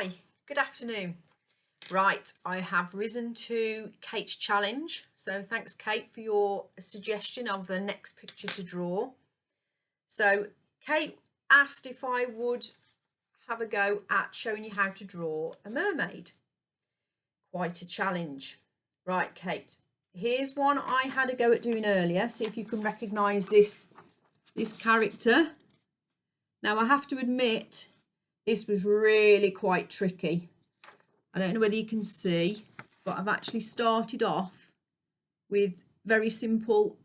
Hi, good afternoon. Right, I have risen to Kate's challenge. So thanks, Kate, for your suggestion of the next picture to draw. So Kate asked if I would have a go at showing you how to draw a mermaid. Quite a challenge. Right, Kate, here's one I had a go at doing earlier. See if you can recognise this character. Now, I have to admit, this was really quite tricky. I don't know whether you can see, but I've actually started off with very simple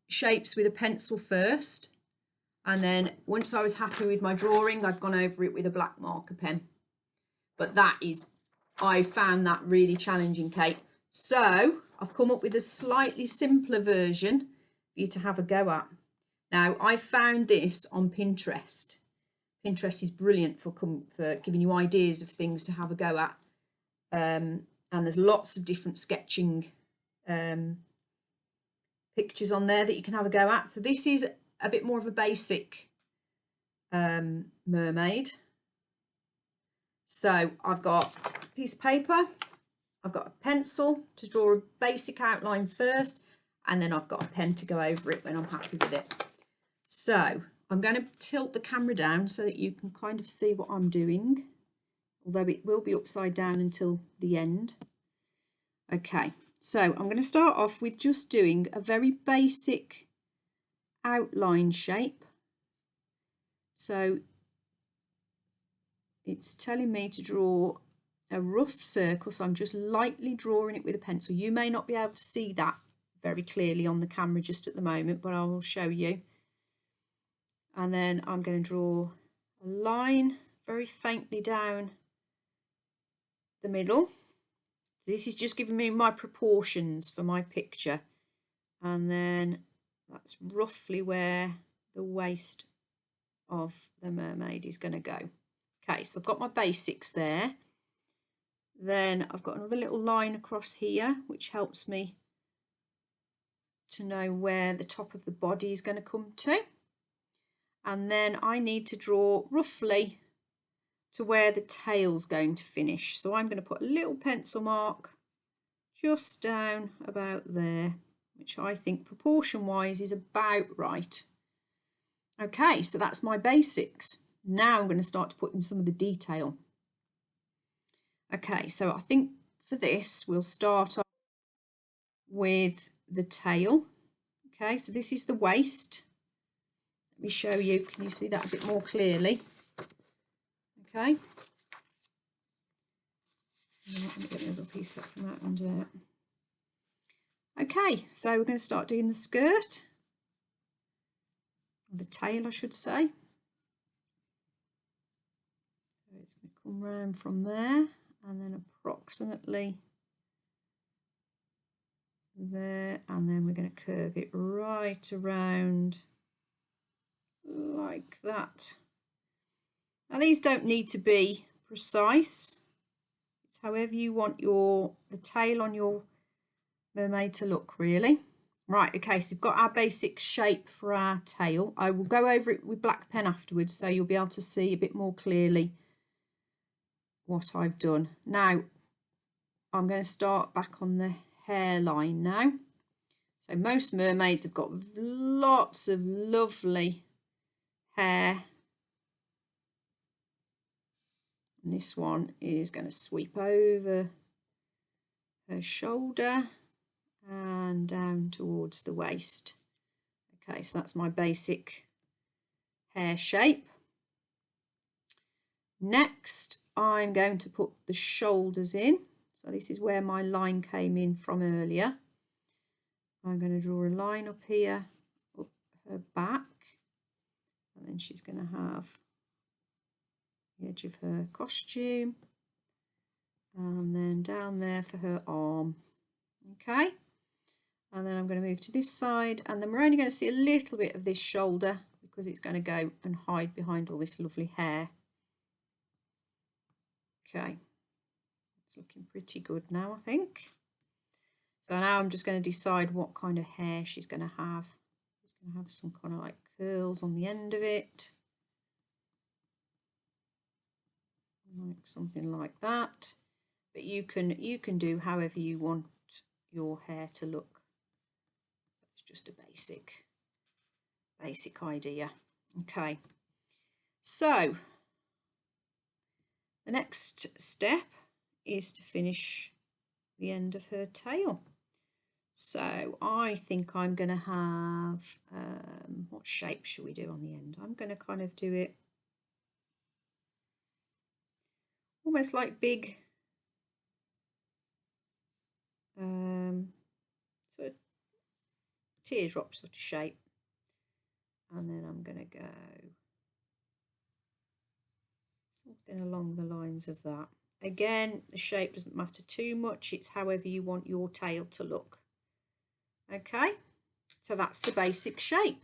shapes with a pencil first. And then once I was happy with my drawing, I've gone over it with a black marker pen. But I found that really challenging, Kate. So I've come up with a slightly simpler version for you to have a go at. Now, I found this on Pinterest. Pinterest is brilliant for giving you ideas of things to have a go at. And there's lots of different sketching pictures on there that you can have a go at. So this is a bit more of a basic mermaid. So I've got a piece of paper, I've got a pencil to draw a basic outline first, and then I've got a pen to go over it when I'm happy with it. So I'm going to tilt the camera down so that you can kind of see what I'm doing, although it will be upside down until the end. Okay, so I'm going to start off with just doing a very basic outline shape. So it's telling me to draw a rough circle, so I'm just lightly drawing it with a pencil. You may not be able to see that very clearly on the camera just at the moment, but I will show you. And then I'm going to draw a line very faintly down the middle. So this is just giving me my proportions for my picture. And then that's roughly where the waist of the mermaid is going to go. Okay, so I've got my basics there. Then I've got another little line across here, which helps me to know where the top of the body is going to come to. And then I need to draw roughly to where the tail's going to finish. So I'm going to put a little pencil mark just down about there, which I think proportion-wise is about right. Okay, so that's my basics. Now I'm going to start to put in some of the detail. Okay, so I think for this we'll start off with the tail. Okay, so this is the waist. Let me show you, can you see that a bit more clearly? Okay. Let me get another piece up from that one's out. Okay, so we're going to start doing the skirt, or the tail I should say. So it's going to come round from there and then approximately there, and then we're going to curve it right around like that. Now these don't need to be precise. It's however you want the tail on your mermaid to look, really. Right, okay, so we've got our basic shape for our tail. I will go over it with black pen afterwards so you'll be able to see a bit more clearly what I've done. Now I'm going to start back on the hairline now. So most mermaids have got lots of lovely hair. And this one is going to sweep over her shoulder and down towards the waist. Okay, so that's my basic hair shape. Next, I'm going to put the shoulders in. So this is where my line came in from earlier. I'm going to draw a line up here, up her back, and then she's going to have the edge of her costume, and then down there for her arm. Okay, and then I'm going to move to this side, and then we're only going to see a little bit of this shoulder because it's going to go and hide behind all this lovely hair. Okay, it's looking pretty good now, I think. So now I'm just going to decide what kind of hair she's going to have. She's going to have some kind of like curls on the end of it. like something like that. But you can do however you want your hair to look. It's just a basic idea. Okay, so the next step is to finish the end of her tail. So I think I'm going to have, what shape should we do on the end? I'm going to kind of do it almost like big, sort of teardrop sort of shape. And then I'm going to go something along the lines of that. Again, the shape doesn't matter too much. It's however you want your tail to look. Okay, so that's the basic shape.